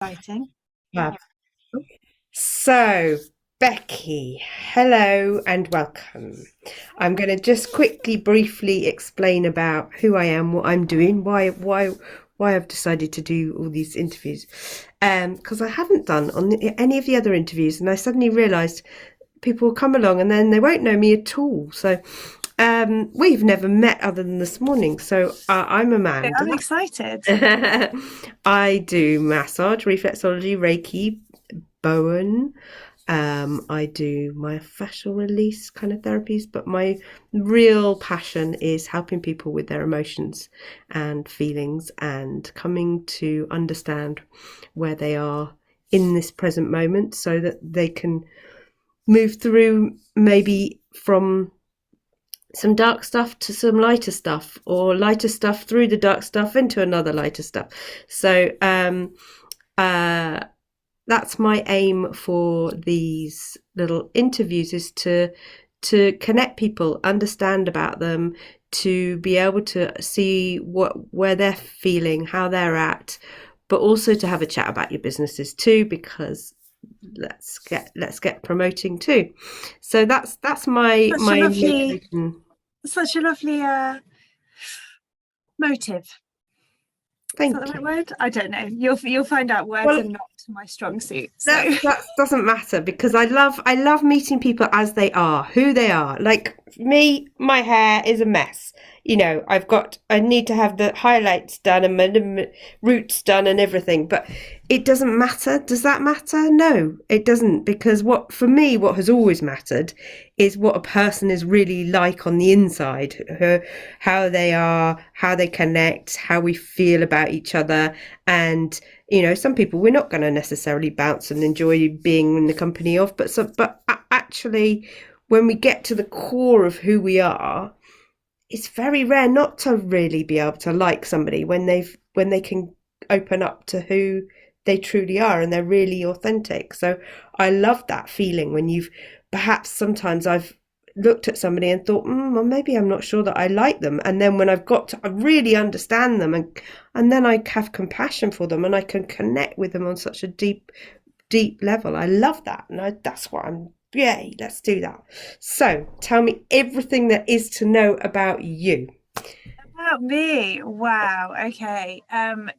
Exciting. Fab. So, Becky, hello and welcome. I'm going to just quickly, briefly explain about who I am, what I'm doing, why I've decided to do all these interviews. Because I haven't done any of the other interviews, and I suddenly realised people will come along and then they won't know me at all. So, we've never met other than this morning. So, I'm Amanda. I'm excited. I do massage, reflexology, Reiki, Bowen. I do my facial release kind of therapies, but my real passion is helping people with their emotions and feelings and coming to understand where they are in this present moment so that they can move through maybe from some dark stuff to some lighter stuff, or lighter stuff through the dark stuff into another lighter stuff. So uh that's my aim for these little interviews, is to connect people, understand about them, to be able to see where they're feeling, how they're at, but also to have a chat about your businesses too, because let's get promoting too. So that's Such a my lovely, motivation. such a lovely motive. Is that the Thank right you. word? I don't know. You'll find out words are Well, not my strong suit. So that doesn't matter, because I love meeting people as they are, who they are. Like me, my hair is a mess. I need to have the highlights done and my roots done and everything, but it doesn't matter. Does that matter? No, it doesn't, because what has always mattered is what a person is really like on the inside, how they are, how they connect, how we feel about each other. And some people we're not going to necessarily bounce and enjoy being in the company of, but actually, when we get to the core of who we are, it's very rare not to really be able to like somebody when they can open up to who they truly are and they're really authentic. So I love that feeling when you've perhaps sometimes I've looked at somebody and thought, well, maybe I'm not sure that I like them, and then when I've got to I really understand them, and then I have compassion for them and I can connect with them on such a deep level. I love that, and that's what I'm. Yay, let's do that. So, tell me everything there is to know about you. about me. Wow. Okay. I'm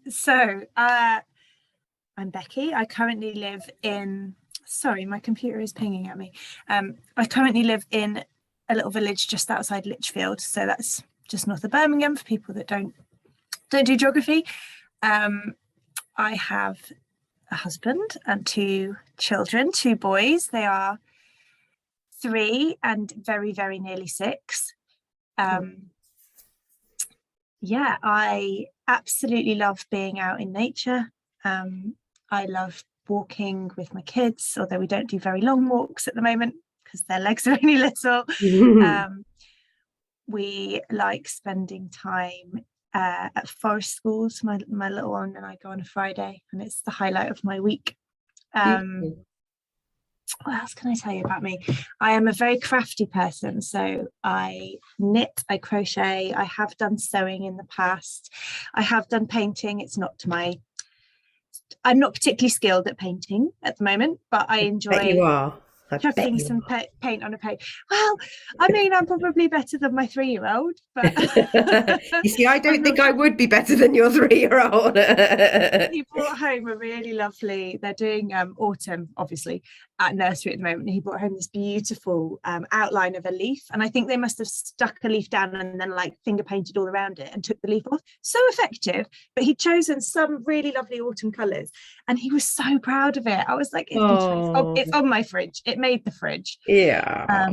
Becky. I currently live in. Sorry, my computer is pinging at me. I currently live in a little village just outside Lichfield, so that's just north of Birmingham for people that don't do geography. Um, I have a husband and two children, two boys. They are 3 and very, very nearly 6. Um, yeah, I absolutely love being out in nature. Um, I love walking with my kids, although we don't do very long walks at the moment because their legs are only little. Um, we like spending time at forest schools. My little one and I go on a Friday, and it's the highlight of my week. Um, Beautiful. what else can I tell you about me? I am a very crafty person. So I knit, I crochet, I have done sewing in the past. I have done painting. I'm not particularly skilled at painting at the moment, but I Bet you enjoy are. I bet chucking you some are. paint on a page. Well, I mean, I'm probably better than my 3-year-old, but You see, I I'm don't think not I would be better than your 3-year-old. he brought home a really lovely, they're doing autumn obviously at nursery at the moment, and he brought home this beautiful outline of a leaf, and I think they must have stuck a leaf down and then like finger painted all around it and took the leaf off. So effective. But he'd chosen some really lovely autumn colors, and he was so proud of it. I was like, it's beautiful. Oh, It's on my fridge. It made the fridge. yeah.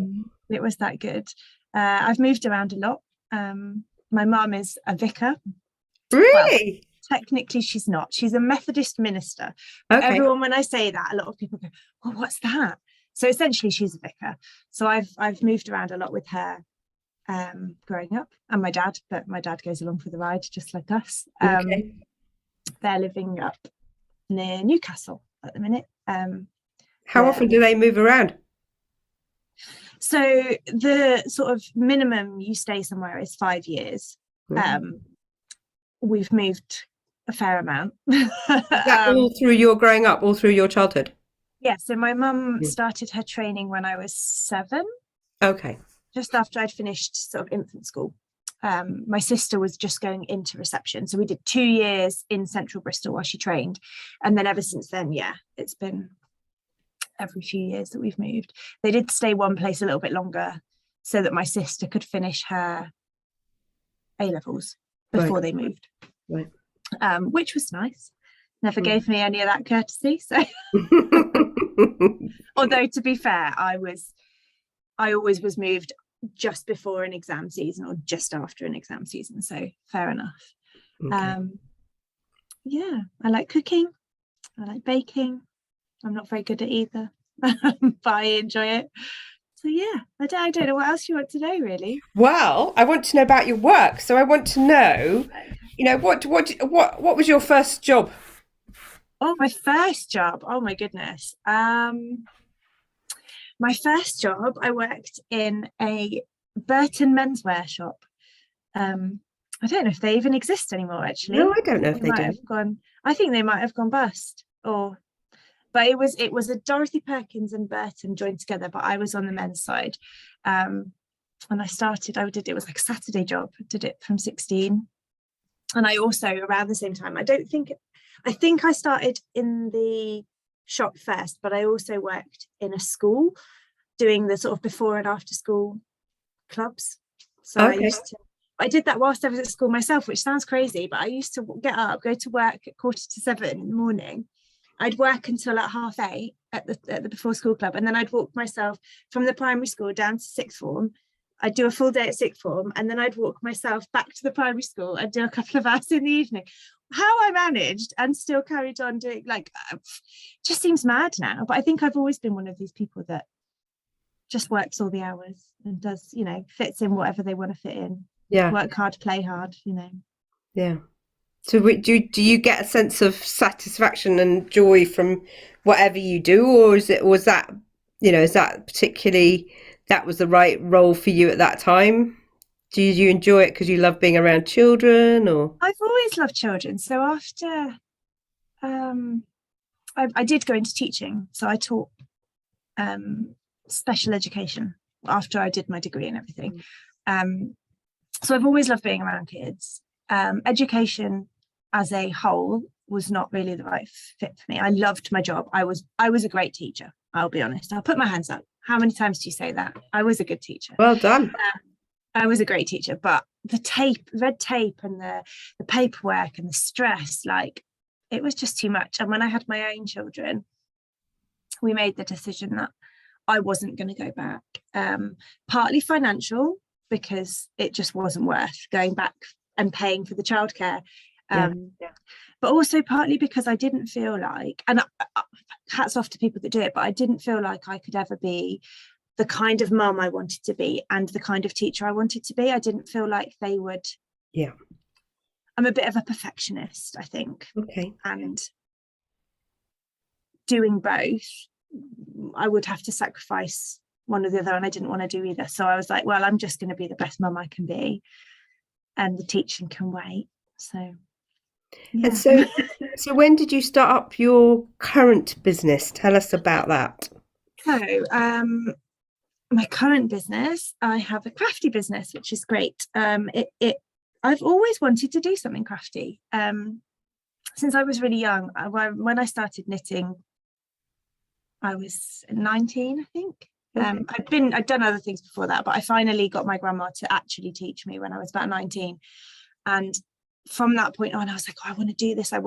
It was that good. I've moved around a lot. My mum is a vicar. Well, Really? technically she's not. She's a Methodist minister. But Okay. everyone, when I say that, a lot of people go, well, what's that? So essentially she's a vicar. So I've moved around a lot with her growing up, and my dad, but my dad goes along for the ride just like us. Okay. They're living up near Newcastle at the minute. How The often do they move around? So the sort of minimum you stay somewhere is 5 years. Mm. Um, we've moved a fair amount. Is that all through your growing up, all through your childhood? Yeah, so my mum Mm. started her training when I was 7, Okay. just after I'd finished sort of infant school. My sister was just going into reception, so we did 2 years in central Bristol while she trained, and then ever since then, yeah, it's been every few years that we've moved. They did stay one place a little bit longer so that my sister could finish her A levels before they moved, Right. which was nice. Never gave me any of that courtesy. So, although to be fair, I always was moved just before an exam season or just after an exam season. So fair enough. Okay. Yeah, I like cooking. I like baking. I'm not very good at either, but I enjoy it. So yeah, I don't know what else you want to know, really. Well, I want to know about your work. So I want to know, what was your first job? Oh, my first job. Oh my goodness. My first job, I worked in a Burton menswear shop. I don't know if they even exist anymore, actually. No, I don't know if They they might do. have gone, I think they might have gone bust, but it was a Dorothy Perkins and Burton joined together, but I was on the men's side. When I started, it was like a Saturday job. I did it from 16. And I also, around the same time, I think I started in the shop first, but I also worked in a school doing the sort of before and after school clubs. So Okay. I did that whilst I was at school myself, which sounds crazy, but I used to get up, go to work at 6:45 in the morning. I'd work until at 8:30 at the before school club, and then I'd walk myself from the primary school down to sixth form. I'd do a full day at sixth form, and then I'd walk myself back to the primary school and do a couple of hours in the evening. How I managed and still carried on doing, just seems mad now. But I think I've always been one of these people that just works all the hours and does, fits in whatever they want to fit in. Yeah. Work hard, play hard, Yeah. So do you get a sense of satisfaction and joy from whatever you do, or is that particularly that was the right role for you at that time? Do you enjoy it because you love being around children, or? I've always loved children. So after I did go into teaching, so I taught special education after I did my degree and everything. So I've always loved being around kids. Education as a whole was not really the right fit for me. I loved my job. I was a great teacher. I'll be honest. I'll put my hands up. How many times do you say that? I was a good teacher. Well done. I was a great teacher, but the red tape and the paperwork and the stress, it was just too much. And when I had my own children, we made the decision that I wasn't going to go back. Partly financial, because it just wasn't worth going back and paying for the childcare. But also partly because I didn't feel like, and hats off to people that do it, but I didn't feel like I could ever be the kind of mum I wanted to be and the kind of teacher I wanted to be. I didn't feel like they would. Yeah. I'm a bit of a perfectionist, I think. Okay. And doing both, I would have to sacrifice one or the other, and I didn't want to do either. So I was like, well, I'm just going to be the best mum I can be, and the teaching can wait. So yeah. And so when did you start up your current business? Tell us about that. So my current business, I have a crafty business, which is great. I've always wanted to do something crafty. Since I was really young. When I started knitting, I was 19, I think. Okay. I'd done other things before that, but I finally got my grandma to actually teach me when I was about 19. And from that point on, I was like, oh, I want to do this. I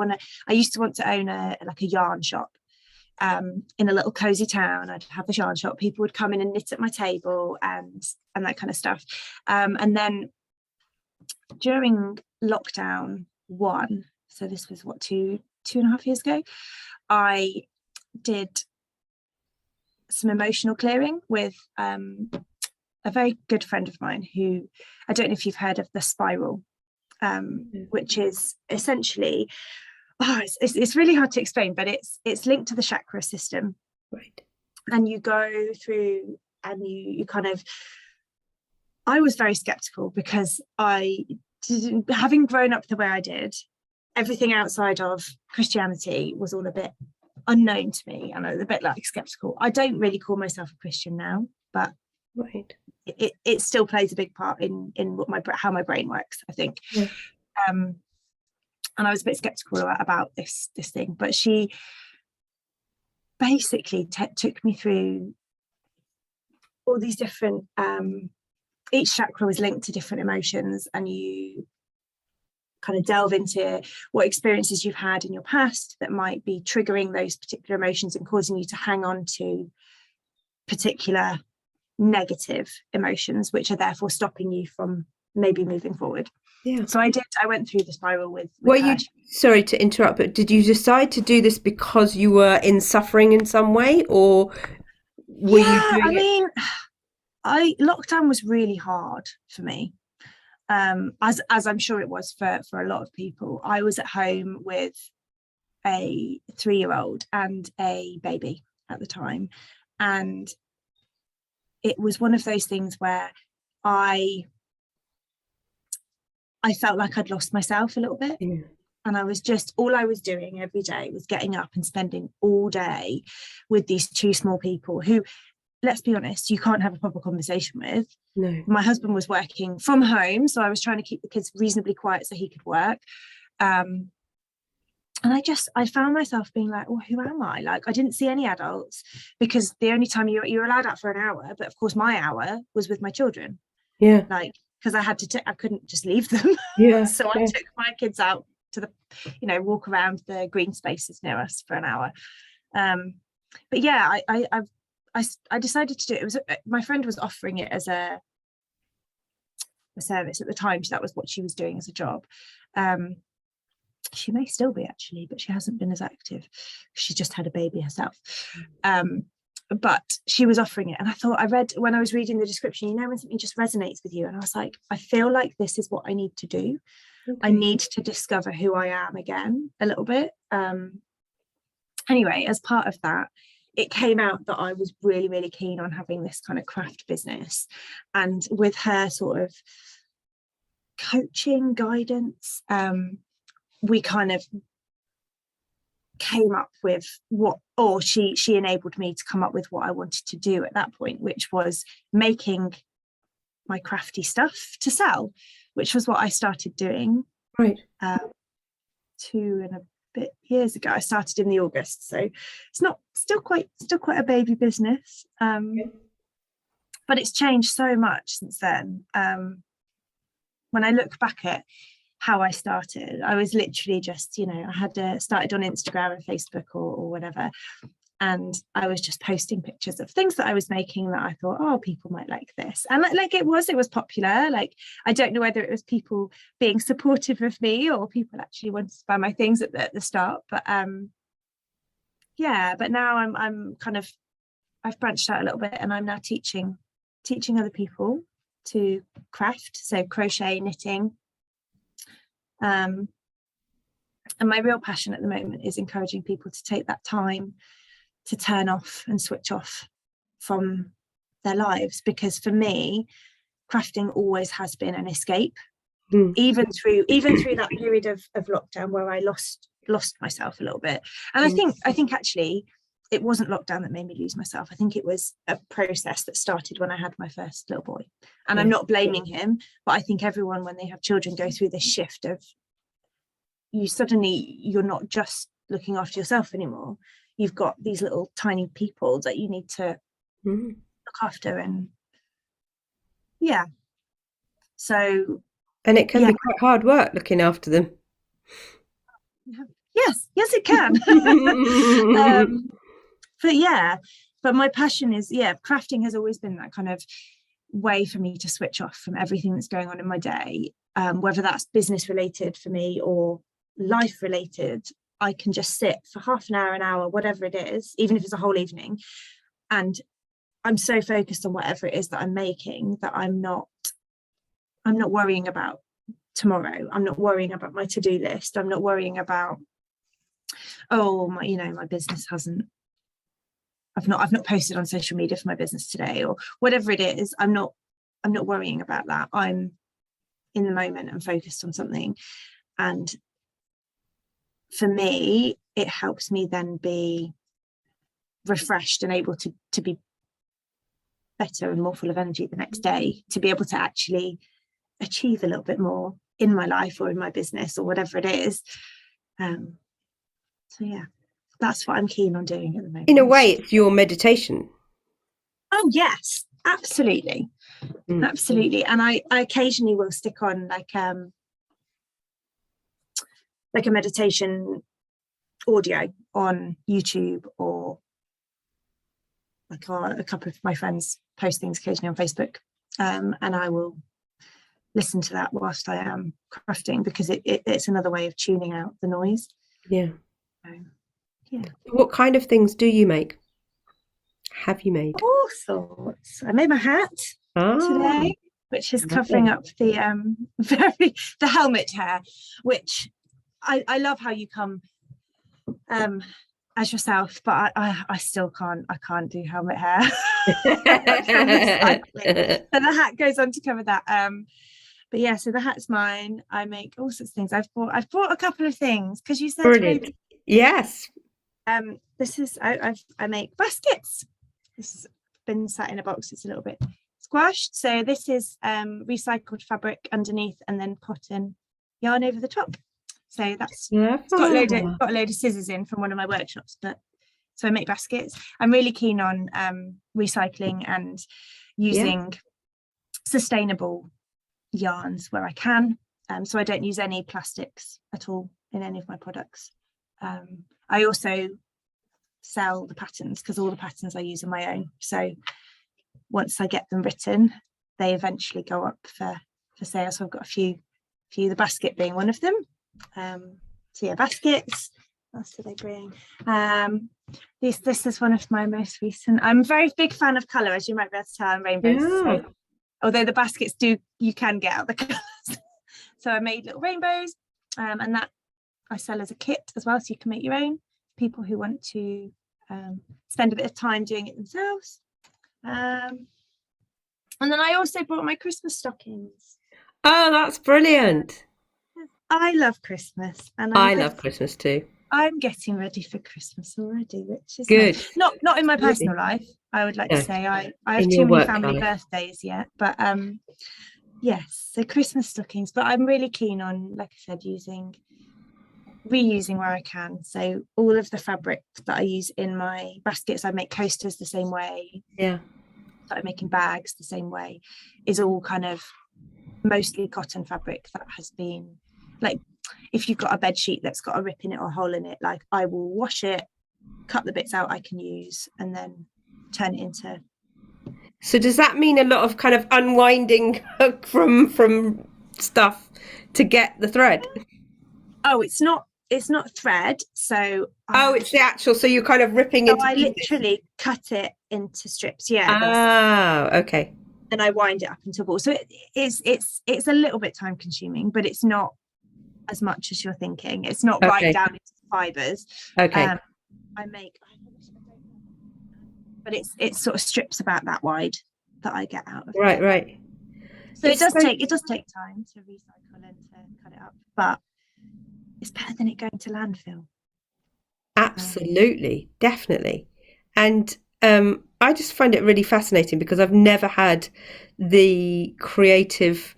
used to want to own a yarn shop in a little cozy town. I'd have a yarn shop. People would come in and knit at my table and that kind of stuff. And then during lockdown 1, so this was 2.5 years ago, I did some emotional clearing with a very good friend of mine who, I don't know if you've heard of the spiral, which is essentially, it's really hard to explain, but it's linked to the chakra system. Right. And you go through and you kind of, I was very skeptical because having grown up the way I did everything outside of Christianity was all a bit unknown to me, and I was a bit like skeptical. I don't really call myself a Christian now, but Right. it still plays a big part in what how my brain works, I think. Yeah. And I was a bit skeptical about this thing, but she basically took me through all these different each chakra was linked to different emotions, and you kind of delve into what experiences you've had in your past that might be triggering those particular emotions and causing you to hang on to particular negative emotions, which are therefore stopping you from maybe moving forward. Yeah. So I went through the spiral with Well, her. sorry to interrupt, but did you decide to do this because you were in suffering in some way, or were you doing it? Lockdown was really hard for me, as I'm sure it was for a lot of people. I was at home with a 3-year-old and a baby at the time, and it was one of those things where I felt like I'd lost myself a little bit. Yeah. And all I was doing every day was getting up and spending all day with these 2 small people who, let's be honest, you can't have a proper conversation with. No. My husband was working from home, so I was trying to keep the kids reasonably quiet so he could work. And I found myself being like, well, who am I? Like, I didn't see any adults, because the only time you're allowed out for an hour, but of course my hour was with my children. Yeah. Like, because I couldn't just leave them. Yeah. So I took my kids out to the, walk around the green spaces near us for an hour. But yeah, I decided to do it. It was, my friend was offering it as a service at the time. So that was what she was doing as a job. She may still be, actually, but she hasn't been as active. She just had a baby herself. But she was offering it, and when I was reading the description, when something just resonates with you, and I was like, I feel like this is what I need to do. Okay. I need to discover who I am again a little bit. Anyway, as part of that, it came out that I was really, really keen on having this kind of craft business, and with her sort of coaching guidance, we kind of came up with she enabled me to come up with what I wanted to do at that point, which was making my crafty stuff to sell, which was what I started doing. Right. 2 and a bit years ago. I started in the August, so it's still quite a baby business, but it's changed so much since then. When I look back at how I started, I was literally just, I had started on Instagram and Facebook or whatever, and I was just posting pictures of things that I was making that I thought, oh, people might like this, and like it was popular. Like, I don't know whether it was people being supportive of me or people actually wanted to buy my things at the start, but but now I'm kind of, I've branched out a little bit, and I'm now teaching other people to craft, so crochet, knitting. And my real passion at the moment is encouraging people to take that time to turn off and switch off from their lives, because for me, crafting always has been an escape. Even through that period of lockdown where I lost myself a little bit. And I think actually it wasn't lockdown that made me lose myself. I think it was a process that started when I had my first little boy, and I'm not blaming him, but I think everyone, when they have children, go through this shift of you're not just looking after yourself anymore. You've got these little tiny people that you need to look after, and so, and it can be quite hard work looking after them. Yes it can. But my passion is, crafting has always been that kind of way for me to switch off from everything that's going on in my day, whether that's business related for me or life related. I can just sit for half an hour, whatever it is, even if it's a whole evening, and I'm so focused on whatever it is that I'm making that I'm not worrying about tomorrow. I'm not worrying about my to-do list. I'm not worrying about, my business hasn't, I've not posted on social media for my business today, or whatever it is. I'm not worrying about that. I'm in the moment and focused on something, and for me, it helps me then be refreshed and able to be better and more full of energy the next day, to be able to actually achieve a little bit more in my life or in my business or whatever it is. So yeah, that's what I'm keen on doing at the moment. In a way, it's your meditation. Oh yes, absolutely. Absolutely. And I occasionally will stick on like a meditation audio on YouTube, or like a couple of my friends post things occasionally on Facebook, and I will listen to that whilst I am crafting, because it's another way of tuning out the noise. Yeah. Yeah. What kind of things do you make? Have you made? All sorts. I made my hat today, which is covering up the the helmet hair, which I love how you come as yourself, but I still can't do helmet hair. So the hat goes on to cover that. But yeah, so the hat's mine. I make all sorts of things. I've bought a couple of things because you said brilliant. Yes. This is I make baskets. This has been sat in a box. It's a little bit squashed. So this is recycled fabric underneath and then cotton yarn over the top. So that's it's got a load of scissors in from one of my workshops. But so I make baskets. I'm really keen on recycling and using sustainable yarns where I can. So I don't use any plastics at all in any of my products. I also sell the patterns, because all the patterns I use are my own. So once I get them written, they eventually go up for sale. So I've got a few, the basket being one of them. So yeah, baskets. What else do they bring? This is one of my most recent. I'm a very big fan of colour, as you might be able to tell, and rainbows. Yeah. So, although the baskets you can get out the colours. So I made little rainbows, and that I sell as a kit as well, so you can make your own. People who want to spend a bit of time doing it themselves. And then I also bought my Christmas stockings. Oh, that's brilliant. I love Christmas, and I love Christmas too. I'm getting ready for Christmas already, which is good. Nice. Not in my personal life. I would like to say I have too many family birthdays yet, but yes, so Christmas stockings. But I'm really keen on, like I said, reusing where I can. So all of the fabric that I use in my baskets, I make coasters the same way. Yeah. I'm making bags the same way, is all kind of mostly cotton fabric that has been, like, if you've got a bed sheet that's got a rip in it or a hole in it, like I will wash it, cut the bits out I can use, and then turn it into. So does that mean a lot of kind of unwinding from stuff to get the thread? Oh, it's not thread. So it's the actual. So you're kind of ripping into. I literally cut it into strips. Yeah. Oh, okay. And I wind it up into a ball. So it's a little bit time consuming, but it's not as much as you're thinking. It's not right down into fibers. Okay. But it's sort of strips about that wide that I get out of it. Right. So it does take time to recycle and to cut it up, but it's better than it going to landfill. Absolutely, definitely. And I just find it really fascinating because I've never had the creative.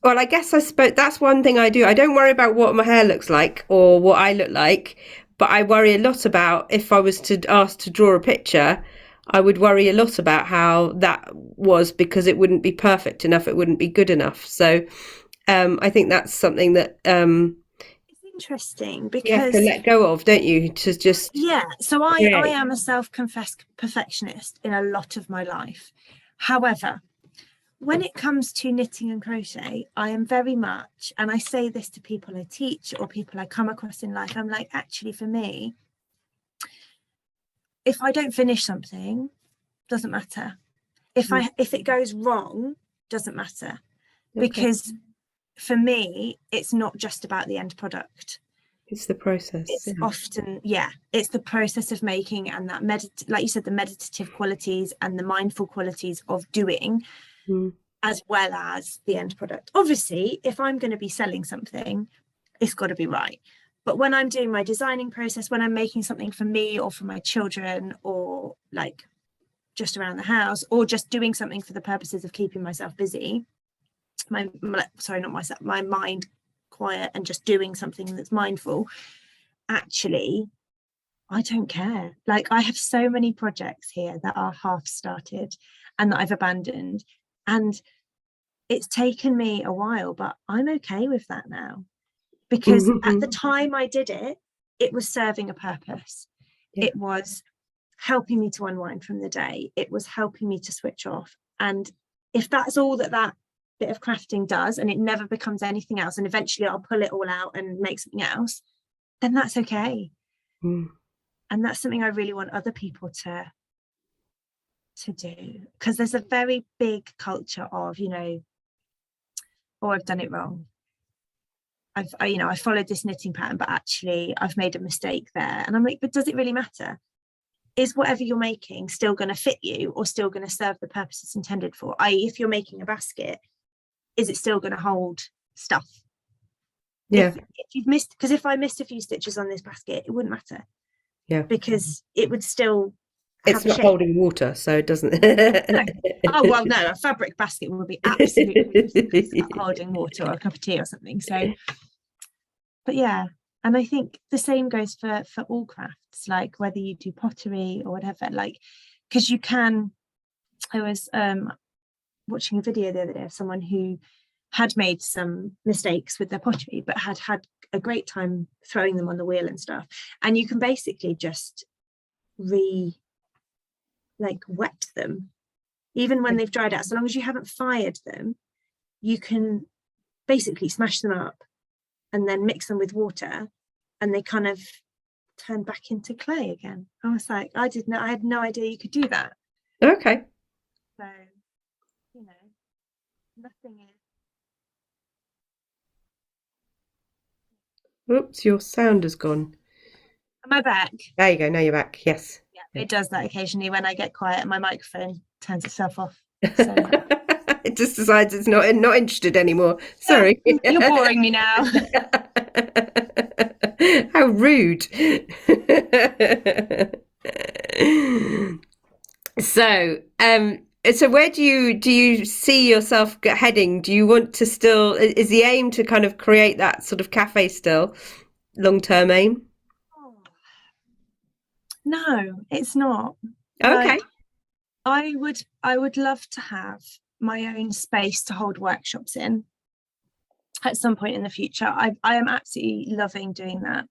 Well, I guess I suppose that's one thing I do. I don't worry about what my hair looks like or what I look like, but I worry a lot about, if I was to ask to draw a picture, I would worry a lot about how that was, because it wouldn't be perfect enough, it wouldn't be good enough. So I think that's something that it's interesting, because you have to let go of, don't you? To just so I am a self-confessed perfectionist in a lot of my life. However, when it comes to knitting and crochet, I am very much, and I say this to people I teach or people I come across in life, I'm like, actually, for me, if I don't finish something, doesn't matter. If it goes wrong, doesn't matter. Because for me, it's not just about the end product. It's the process. It's often, it's the process of making, and that like you said, the meditative qualities and the mindful qualities of doing, as well as the end product. Obviously, if I'm going to be selling something, it's got to be right. But when I'm doing my designing process, when I'm making something for me or for my children, or like just around the house, or just doing something for the purposes of keeping myself busy, my mind quiet and just doing something that's mindful, actually I don't care. Like, I have so many projects here that are half started and that I've abandoned, and it's taken me a while, but I'm okay with that now, because at the time I did it, it was serving a purpose. Yeah. It was helping me to unwind from the day. It was helping me to switch off. And if that's all that bit of crafting does, and it never becomes anything else, and eventually I'll pull it all out and make something else, then that's okay. And that's something I really want other people to do, because there's a very big culture of, oh, I've done it wrong. I followed this knitting pattern, but actually I've made a mistake there. And I'm like, but does it really matter? Is whatever you're making still going to fit you, or still going to serve the purpose it's intended for? I.e., if you're making a basket, is it still going to hold stuff? Yeah. If you've missed, because if I missed a few stitches on this basket, it wouldn't matter. Yeah. Because it would still it's not shape. Holding water, so it doesn't. No. Oh, well, no, a fabric basket would be absolutely holding water or a cup of tea or something. So, but yeah, and I think the same goes for all crafts, like whether you do pottery or whatever, like, because you can. I was watching a video the other day of someone who had made some mistakes with their pottery, but had a great time throwing them on the wheel and stuff. And you can basically just wet them, even when they've dried out. So long as you haven't fired them, you can basically smash them up and then mix them with water, and they kind of turn back into clay again. I was like, I had no idea you could do that. Okay. So, nothing is. Oops, your sound has gone. Am I back? There you go. Now you're back. Yes. Yeah, it does that occasionally. When I get quiet, my microphone turns itself off. So it just decides it's not interested anymore. Sorry. You're boring me now. How rude. So where do you see yourself heading? Do you want to still, is the aim to kind of create that sort of cafe still, long-term aim? No, it's not. Okay. I would love to have my own space to hold workshops in at some point in the future. I am absolutely loving doing that.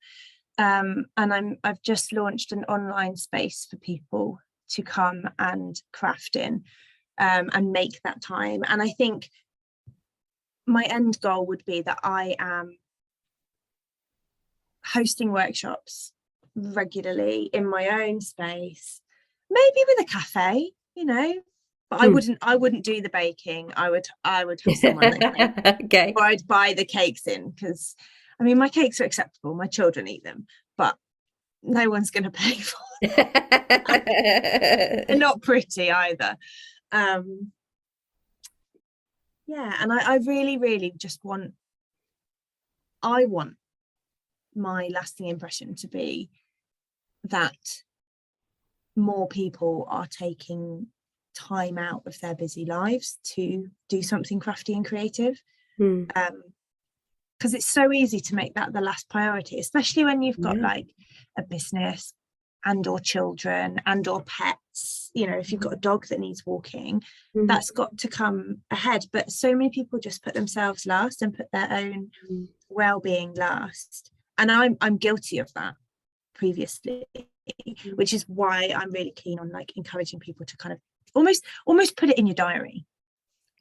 And I've just launched an online space for people to come and craft in, and make that time. And I think my end goal would be that I am hosting workshops regularly in my own space, maybe with a cafe, but I wouldn't do the baking. I would have someone that okay. Or I'd buy the cakes in, because I mean, my cakes are acceptable, my children eat them, but no one's going to pay for them. They're not pretty either. Yeah, and I really, really just want my lasting impression to be that more people are taking time out of their busy lives to do something crafty and creative. Because it's so easy to make that the last priority, especially when you've got like a business and or children and or pets. If you've got a dog that needs walking, that's got to come ahead. But so many people just put themselves last and put their own well-being last, and I'm guilty of that previously, which is why I'm really keen on like encouraging people to kind of almost put it in your diary,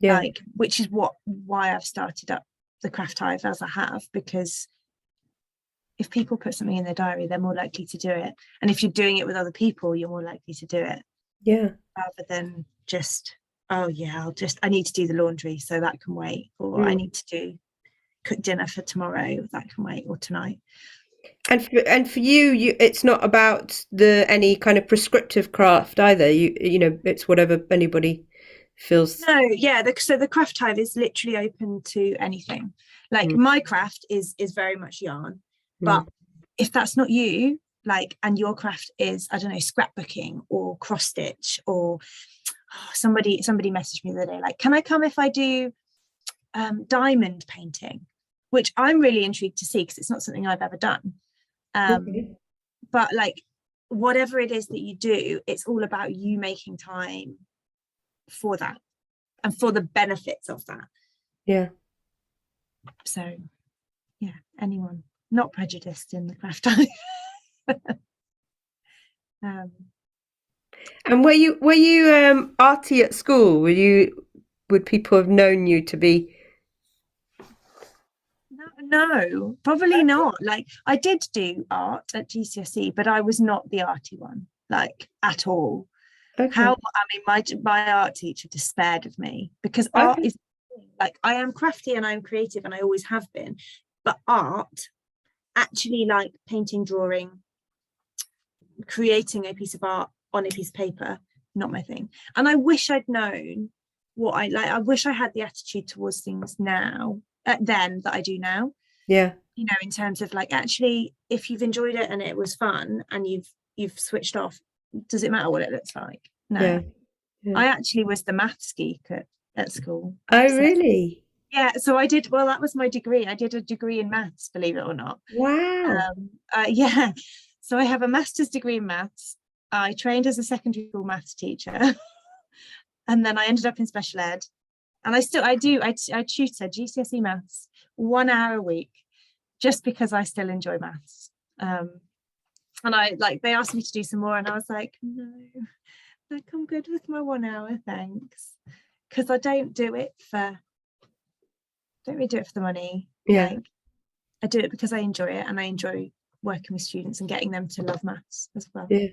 like, which is why I've started up the Craft Hive as I have, because if people put something in their diary, they're more likely to do it, and if you're doing it with other people, you're more likely to do it, rather than just, oh yeah, I need to do the laundry, so that can wait, or I need to cook dinner for tomorrow, that can wait, or tonight. And for you, it's not about any kind of prescriptive craft either. You know, it's whatever anybody feels. No, yeah. So the Craft Hive is literally open to anything. Like my craft is very much yarn, but if that's not you, like, and your craft is, I don't know, scrapbooking or cross stitch, or somebody messaged me the other day, like, can I come if I do diamond painting, which I'm really intrigued to see because it's not something I've ever done. But like, whatever it is that you do, it's all about you making time for that and for the benefits of that. Yeah. So yeah, anyone not prejudiced in the craft. And were you arty at school? Would people have known you to be? No, probably not. Like, I did do art at GCSE, but I was not the arty one, like, at all. Okay. My art teacher despaired of me, because art is like, I am crafty and I'm creative and I always have been, but art, actually, like painting, drawing, creating a piece of art on a piece of paper, not my thing. And I wish I'd known what I like. I wish I had the attitude towards things now, then, that I do now. Yeah. You know, in terms of like, actually, if you've enjoyed it and it was fun and you've switched off, does it matter what it looks like? No. Yeah. Yeah. I actually was the maths geek at school. Oh, so, really? Yeah, so I did, well, that was my degree. I did a degree in maths, believe it or not. Wow. Yeah, so I have a master's degree in maths. I trained as a secondary school maths teacher, and then I ended up in special ed, and I tutor GCSE maths 1 hour a week, just because I still enjoy maths. And they asked me to do some more, and I was like, no, like, I'm good with my 1 hour, thanks, because I don't really do it for the money. Yeah. Like, I do it because I enjoy it, and I enjoy working with students and getting them to love maths as well. Yeah.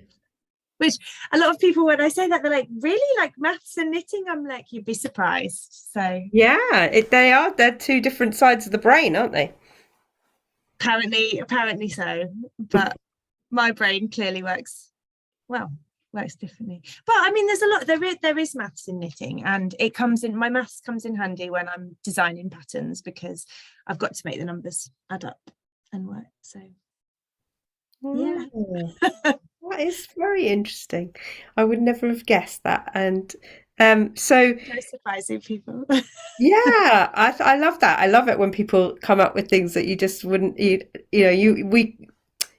Which a lot of people, when I say that, they're like, really, like maths and knitting? I'm like, you'd be surprised. So yeah, they're two different sides of the brain, aren't they? apparently so, but my brain clearly works differently. But I mean, there's a lot, there is maths in knitting, and my maths comes in handy when I'm designing patterns, because I've got to make the numbers add up and work. So yeah. That is very interesting. I would never have guessed that. And so No surprising people. yeah, I love that. I love it when people come up with things that you just wouldn't,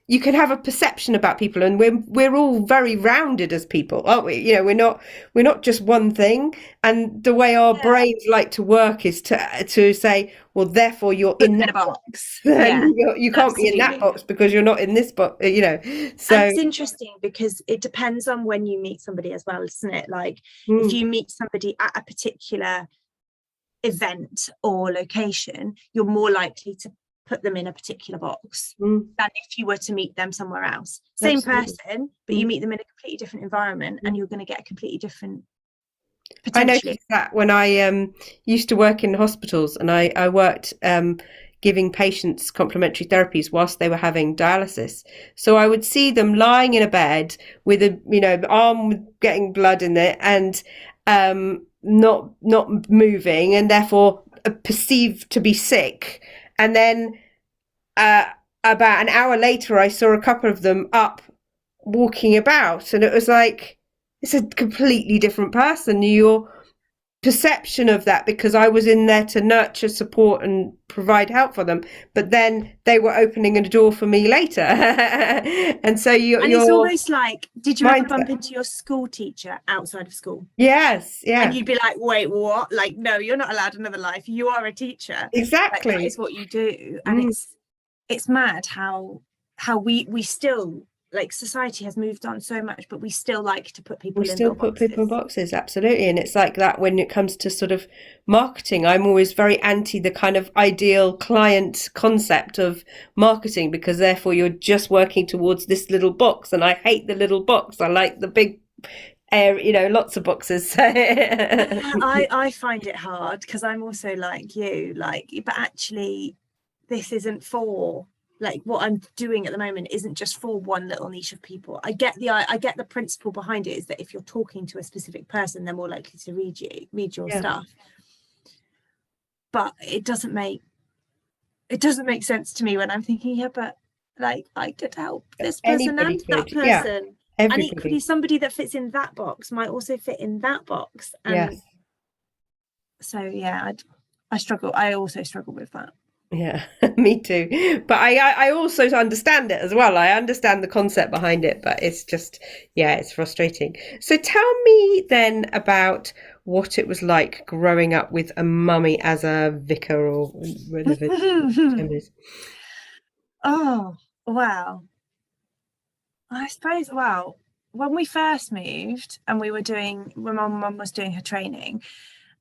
you can have a perception about people, and we're all very rounded as people, aren't we? You know, we're not just one thing. And the way our brains like to work is to say, well, therefore you're in that box. And you can't be in that box because you're not in this box. You know, so and it's interesting because it depends on when you meet somebody as well, isn't it? Like, if you meet somebody at a particular event or location, you're more likely to put them in a particular box than if you were to meet them somewhere else. Same person, but you meet them in a completely different environment, and you're going to get a completely different I noticed that when I used to work in hospitals, and I worked giving patients complementary therapies whilst they were having dialysis. So I would see them lying in a bed with a arm getting blood in it, and not moving, and therefore perceived to be sick. And then about an hour later, I saw a couple of them up walking about, and it was like, it's a completely different person. Your perception of that, because I was in there to nurture, support, and provide help for them, but then they were opening a door for me later. And so it's almost like, did you ever bump into your school teacher outside of school? Yes. Yeah. And you'd be like, wait, what? Like, no, you're not allowed another life. You are a teacher. Exactly. Like, that is what you do. And it's mad how we still, like, society has moved on so much, but we still like to put people in boxes. Absolutely. And it's like that when it comes to sort of marketing. I'm always very anti the kind of ideal client concept of marketing, because therefore you're just working towards this little box, and I hate the little box. I like the big lots of boxes. I find it hard, because I'm also like you, like, but actually this isn't for, like, what I'm doing at the moment isn't just for one little niche of people. I get the principle behind it, is that if you're talking to a specific person, they're more likely to read your stuff. But it doesn't make sense to me when I'm thinking, but Like I could help this person Anybody and that could. Yeah, person. And equally, everybody. somebody that fits in that box might also fit in that box. And Yes. so, yeah, I struggle. I also struggle with that. Yeah, me too. But I also understand it as well. I understand the concept behind it, but it's just, yeah, it's frustrating. So tell me then about what it was like growing up with a mummy as a vicar or whatever the term is. Oh, wow. I suppose, well, when we first moved and we were doing, when my mum was doing her training,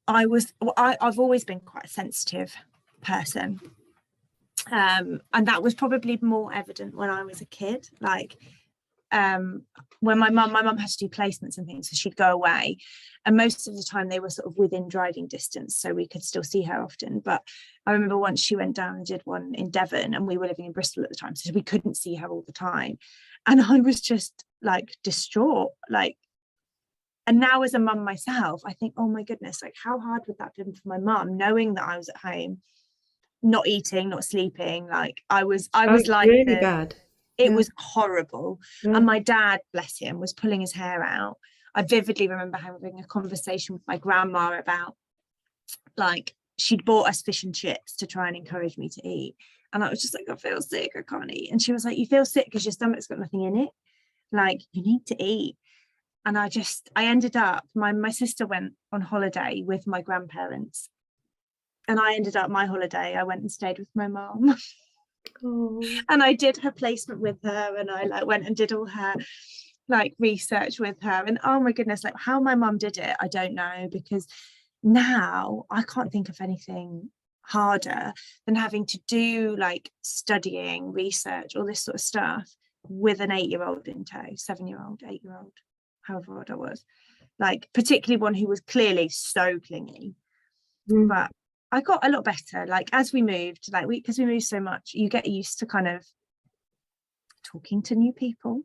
I've always been quite a sensitive person. And that was probably more evident when I was a kid. Like, when my mum had to do placements and things, so she'd go away, and most of the time they were sort of within driving distance, so we could still see her often. But I remember once she went down and did one in Devon, and we were living in Bristol at the time, so we couldn't see her all the time, and I was just like distraught. Like, and now as a mum myself, I think, oh my goodness, like how hard would that have been for my mum, knowing that I was at home, not eating, not sleeping. Like I was Oh, it's like really bad. it Yeah. was horrible. Yeah. And my dad, bless him, was pulling his hair out. I vividly remember having a conversation with my grandma about, like, she'd bought us fish and chips to try and encourage me to eat. And I was just like, I feel sick, I can't eat. And she was like, you feel sick because your stomach's got nothing in it. Like, you need to eat. And I ended up, my sister went on holiday with my grandparents. And I ended up my holiday, I went and stayed with my mom. Oh. And I did her placement with her, and I like went and did all her like research with her. And oh my goodness, like how my mum did it, I don't know, because now I can't think of anything harder than having to do like studying, research, all this sort of stuff with an 8-year-old in tow, 7-year-old, 8-year-old, however old I was, like particularly one who was clearly so clingy. But I got a lot better, like as we moved, like because we moved so much, you get used to kind of talking to new people,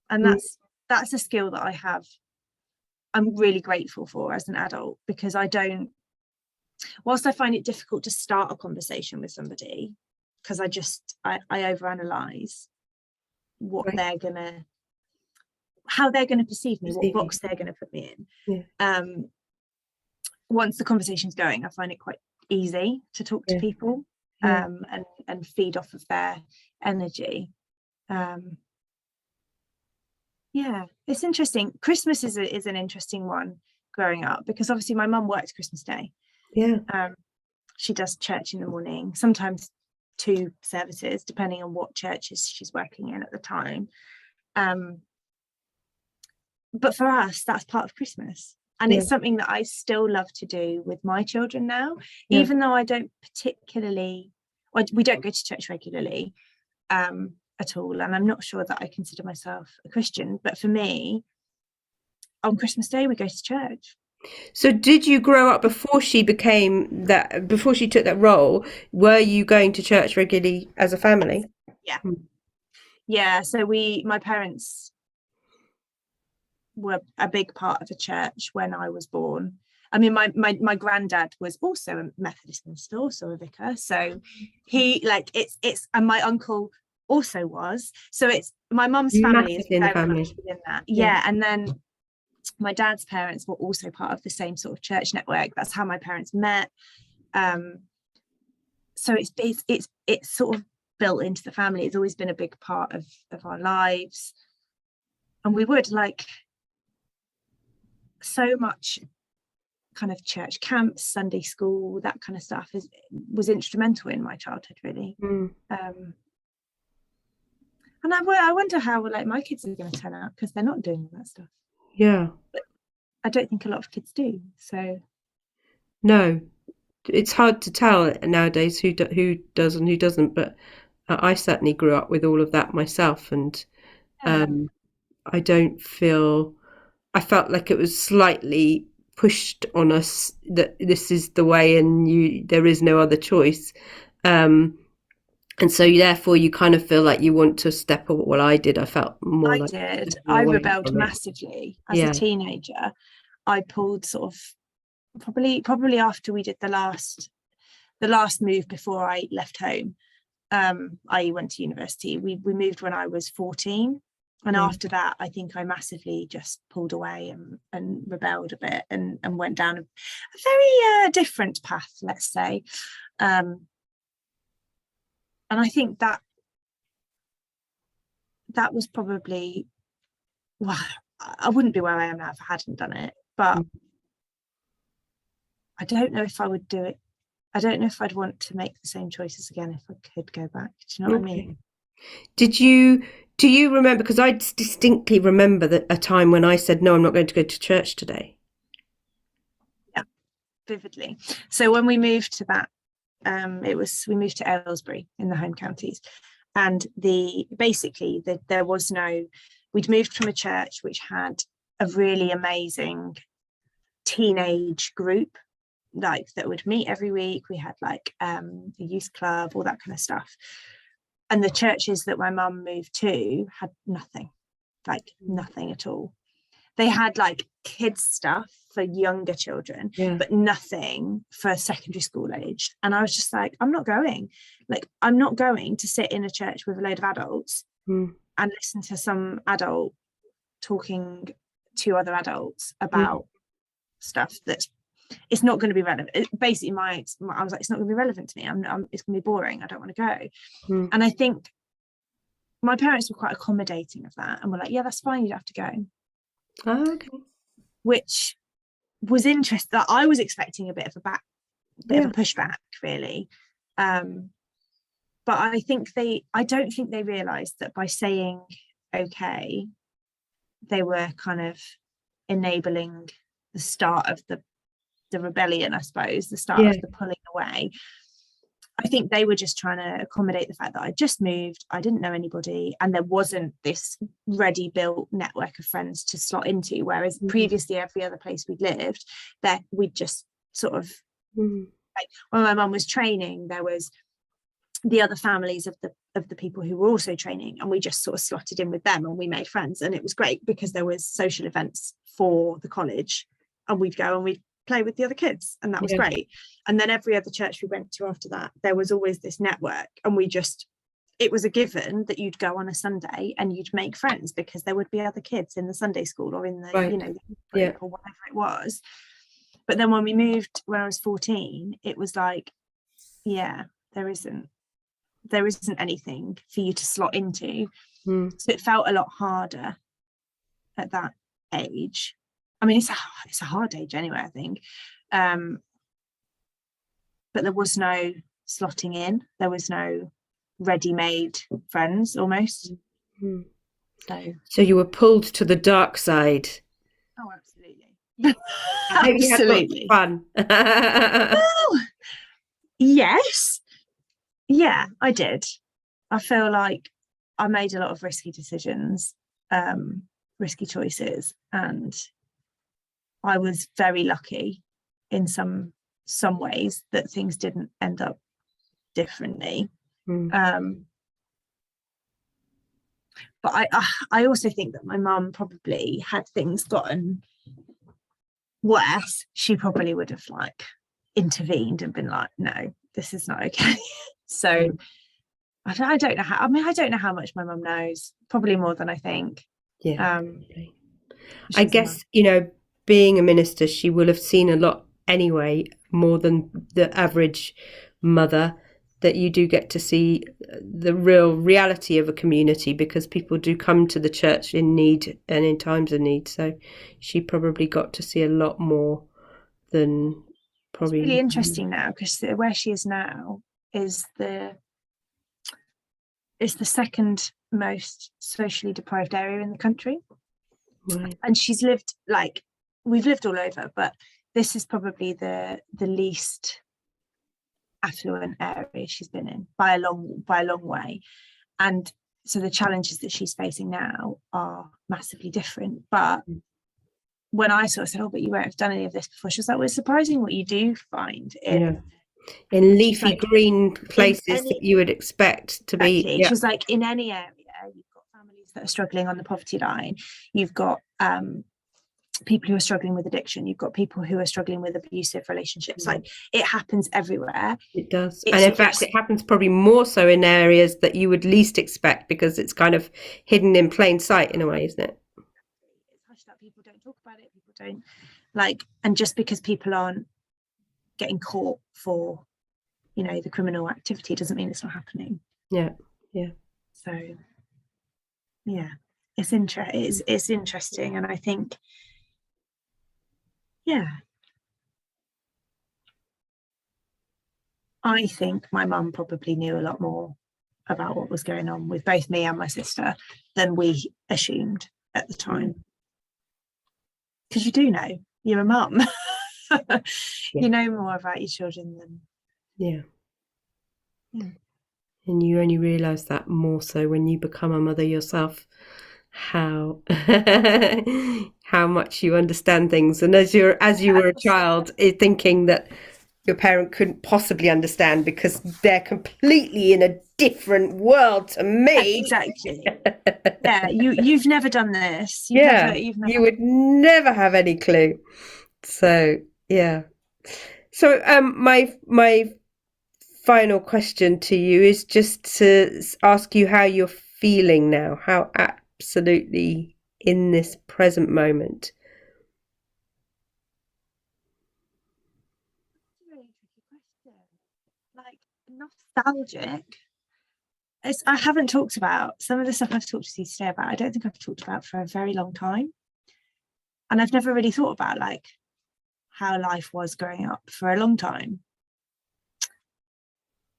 and that's a skill that I have, I'm really grateful for as an adult, because whilst I find it difficult to start a conversation with somebody, because I overanalyze what Right. how they're gonna perceive me, what box they're gonna put me in. Yeah. Once the conversation's going, I find it quite easy to talk to people, and feed off of their energy. It's interesting. Christmas is an interesting one growing up, because obviously my mum works Christmas Day. She does church in the morning, sometimes 2 services depending on what churches she's working in at the time. But for us, that's part of Christmas. And it's something that I still love to do with my children now, even though I don't particularly, we don't go to church regularly at all. And I'm not sure that I consider myself a Christian, but for me, on Christmas Day, we go to church. So did you grow up before she took that role? Were you going to church regularly as a family? Yeah. So my parents were a big part of the church when I was born. I mean, my granddad was also a Methodist minister, also a vicar. So he and my uncle also was. So it's my mum's family is very much within that. Yeah. And then my dad's parents were also part of the same sort of church network. That's how my parents met. So it's sort of built into the family. It's always been a big part of our lives. And we would like so much kind of church camps, Sunday school, that kind of stuff was instrumental in my childhood, really. And I wonder how like my kids are going to turn out, because they're not doing that stuff. But I don't think a lot of kids do. So no, it's hard to tell nowadays who does and who doesn't. But I certainly grew up with all of that myself, and I felt like it was slightly pushed on us that this is the way and there is no other choice. And so therefore you kind of feel like you want to step away. Well, I did. I felt more like I rebelled massively as a teenager. I pulled sort of probably after we did the last move before I left home. I went to university. We moved when I was 14. And after that, I think I massively just pulled away and rebelled a bit and went down a very different path, let's say. And I think that was probably, well, I wouldn't be where I am now if I hadn't done it. But I don't know if I would do it. I don't know if I'd want to make the same choices again if I could go back. Do you know what I mean? Do you remember, because I distinctly remember that a time when I said, no, I'm not going to go to church today. Yeah, vividly. So when we moved to that, we moved to Aylesbury in the home counties, and we'd moved from a church which had a really amazing teenage group, like, that would meet every week. We had like a youth club, all that kind of stuff. And the churches that my mum moved to had nothing, like nothing at all. They had like kids stuff for younger children, but nothing for secondary school age. And I was just like, I'm not going. Like, I'm not going to sit in a church with a load of adults and listen to some adult talking to other adults about stuff it's not going to be relevant. Basically, I was like, it's not going to be relevant to me. It's going to be boring. I don't want to go. And I think my parents were quite accommodating of that and were like, yeah, that's fine. You don't have to go. Oh, okay. Which was interesting. I was expecting a bit of a pushback, really. But I don't think they realised that by saying okay, they were kind of enabling the start of the rebellion, I suppose, the start of the pulling away. I think they were just trying to accommodate the fact that I just moved, I didn't know anybody, and there wasn't this ready built network of friends to slot into, whereas previously every other place we'd lived, that we'd just sort of like, when my mum was training, there was the other families of the people who were also training, and we just sort of slotted in with them and we made friends, and it was great because there was social events for the college and we'd go and we'd play with the other kids, and that was great. And then every other church we went to after that, there was always this network, and it was a given that you'd go on a Sunday and you'd make friends because there would be other kids in the Sunday school or in the group or whatever it was. But then when we moved, when I was 14, it was like, there isn't anything for you to slot into. So it felt a lot harder at that age. I mean, it's a hard age anyway, I think. But there was no slotting in. There was no ready-made friends, almost. So you were pulled to the dark side. Oh, absolutely. Absolutely. Fun. Well, yes. Yeah, I did. I feel like I made a lot of risky decisions, risky choices, and I was very lucky in some ways that things didn't end up differently. But I also think that my mum probably, had things gotten worse, she probably would have like intervened and been like, no, this is not okay. So I don't know how. I mean, I don't know how much my mum knows. Probably more than I think. I guess being a minister, she will have seen a lot anyway, more than the average mother, that you do get to see the real reality of a community, because people do come to the church in need and in times of need. So she probably got to see a lot more than probably. It's really interesting now, because where she is now is it's the second most socially deprived area in the country. And she's lived, like, we've lived all over, but this is probably the least affluent area she's been in by a long way. And so the challenges that she's facing now are massively different. But when I sort of said, but you won't have done any of this before, she was like, well, it's surprising what you do find in leafy green places that you would expect to be. She was like, in any area, you've got families that are struggling on the poverty line, you've got people who are struggling with addiction, you've got people who are struggling with abusive relationships. Like, it happens everywhere. It does. It's And in fact, it happens probably more so in areas that you would least expect, because it's kind of hidden in plain sight in a way, isn't it? It's hushed up. People don't talk about it. People don't like, and just because people aren't getting caught for, you know, the criminal activity doesn't mean it's not happening. Yeah. Yeah. So yeah, it's interesting. And I think, yeah, I think my mum probably knew a lot more about what was going on with both me and my sister than we assumed at the time. Because you do know, you're a mum. You know more about your children than... Yeah. And you only realise that more so when you become a mother yourself, how how much you understand things. And as you were a child, thinking that your parent couldn't possibly understand because they're completely in a different world to me. Exactly. Yeah, you've never done this. You would never have any clue. So yeah. So my final question to you is just to ask you how you're feeling now, how absolutely in this present moment. That's a really tricky question. Like, nostalgic. I haven't talked about some of the stuff I've talked to you today about. I don't think I've talked about for a very long time. And I've never really thought about like how life was growing up for a long time.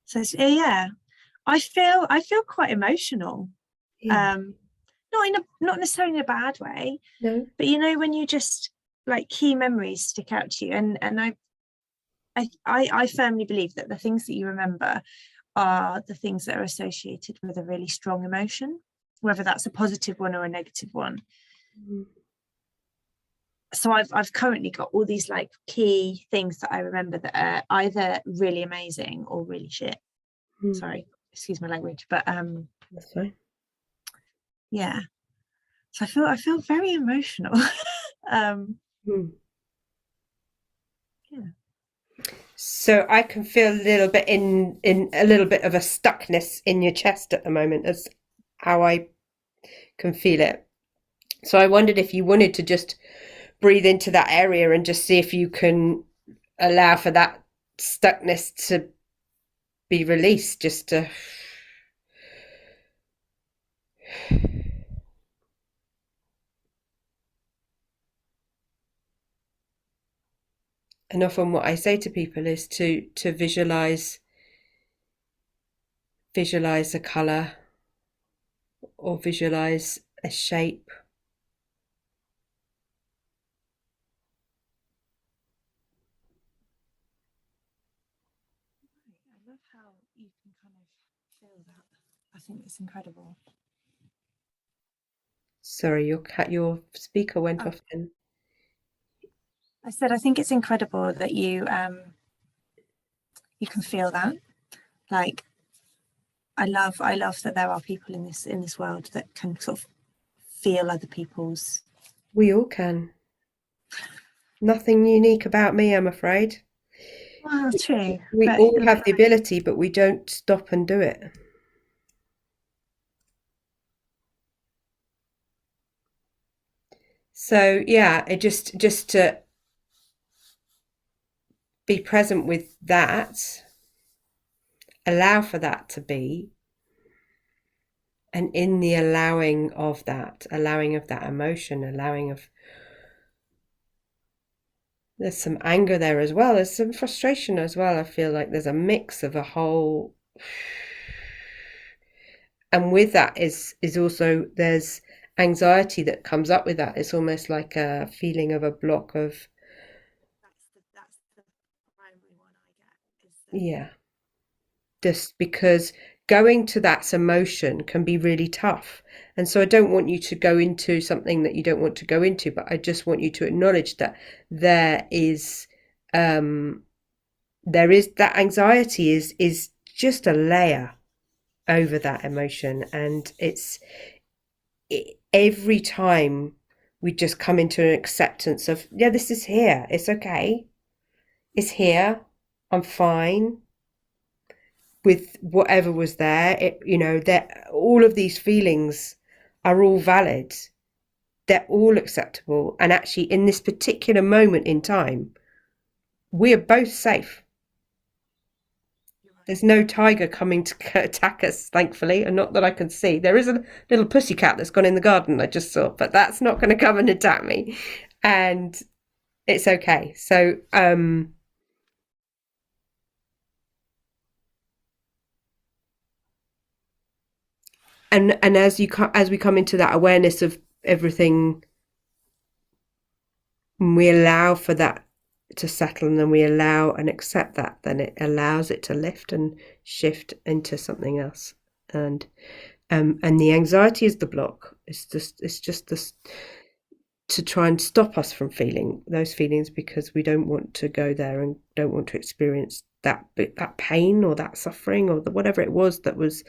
So yeah, I feel quite emotional. Yeah. Not necessarily in a bad way. No. But you know, when you just like key memories stick out to you, and I firmly believe that the things that you remember are the things that are associated with a really strong emotion, whether that's a positive one or a negative one. So I've currently got all these like key things that I remember that are either really amazing or really shit. Sorry, excuse my language, but that's fine. Yeah. So I feel very emotional. Yeah. So I can feel a little bit in a little bit of a stuckness in your chest at the moment, as how I can feel it. So I wondered if you wanted to just breathe into that area and just see if you can allow for that stuckness to be released, just to... And often what I say to people is to visualize a colour or visualize a shape. I love how you can kind of feel that. I think it's incredible. Sorry, your speaker went off then. I said I think it's incredible that you can feel that. Like, I love that there are people in this world that can sort of feel other people's... We all can. Nothing unique about me, I'm afraid. Well, true. We all have the ability, but we don't stop and do it. So yeah, it just to be present with that, allow for that to be, and in the allowing of that emotion, there's some anger there as well, there's some frustration as well. I feel like there's a mix of a whole, and with that is also there's anxiety that comes up with that. It's almost like a feeling of a block of... That's the primary one I get. Yeah. Just because going to that emotion can be really tough. And so I don't want you to go into something that you don't want to go into, but I just want you to acknowledge that there is that anxiety is just a layer over that emotion. And every time we just come into an acceptance of, yeah, this is here. It's okay. It's here. I'm fine with whatever was there. That all of these feelings are all valid. They're all acceptable. And actually, in this particular moment in time, we are both safe. There's no tiger coming to attack us, thankfully, and not that I can see. There is a little pussycat that's gone in the garden I just saw, but that's not going to come and attack me. And it's okay. So, and as we come into that awareness of everything, we allow for that to settle, and then we allow and accept that, then it allows it to lift and shift into something else. And the anxiety is the block. It's just this to try and stop us from feeling those feelings, because we don't want to go there and don't want to experience that pain or that suffering or whatever it was that was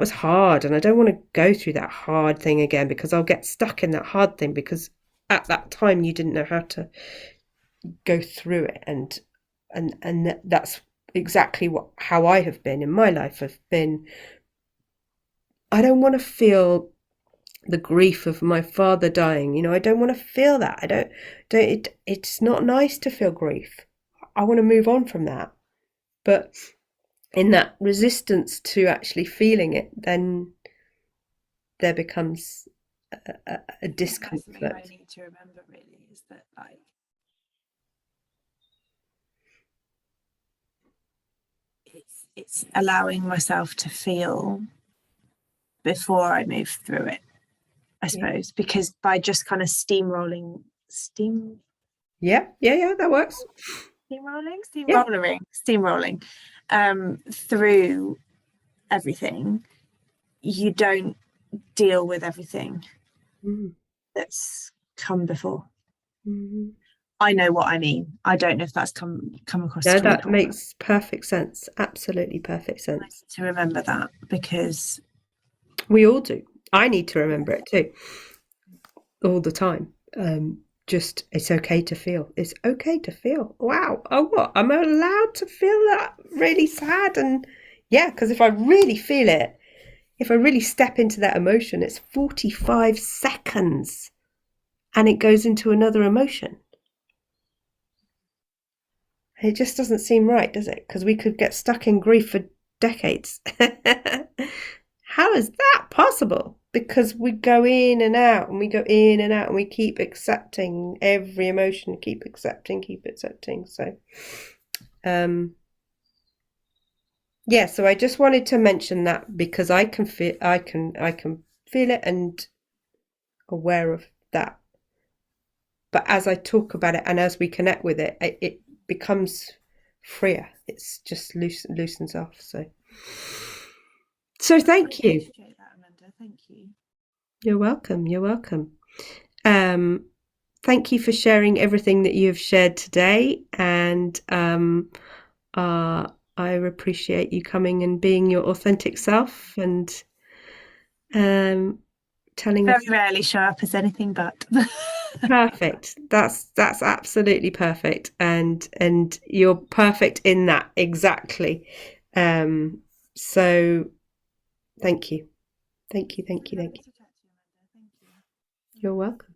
hard. And I don't want to go through that hard thing again, because I'll get stuck in that hard thing, because at that time you didn't know how to go through it. And that's exactly how I have been in my life. I don't want to feel the grief of my father dying. I don't want to feel that. It's not nice to feel grief. I want to move on from that. But in that resistance to actually feeling it, then there becomes a discomfort. That's something I need to remember, really, is that it's allowing myself to feel before I move through it, I suppose. Yeah. Because by just kind of steamrolling that works. Steamrolling through everything, you don't deal with everything that's come before. I know what I mean. I don't know if that's come across. No, that makes perfect sense. Absolutely perfect sense. I need to remember that, because we all do. I need to remember it too, all the time. Just, it's okay to feel. It's okay to feel. Wow. Oh, what? I'm allowed to feel that really sad. And yeah, because if I really feel it, if I really step into that emotion, it's 45 seconds and it goes into another emotion. It just doesn't seem right, does it? Because we could get stuck in grief for decades. How is that possible? Because we go in and out and we go in and out and we keep accepting every emotion, keep accepting. So, so I just wanted to mention that, because I can feel it and aware of that. But as I talk about it and as we connect with it, it becomes freer. It's just loosens off. So thank you. Appreciate that, Amanda. Thank you. You're welcome. Thank you for sharing everything that you have shared today, and I appreciate you coming and being your authentic self and telling us. Very rarely show up as anything but. Perfect. That's absolutely perfect, and you're perfect in that, exactly. So thank you. You're welcome.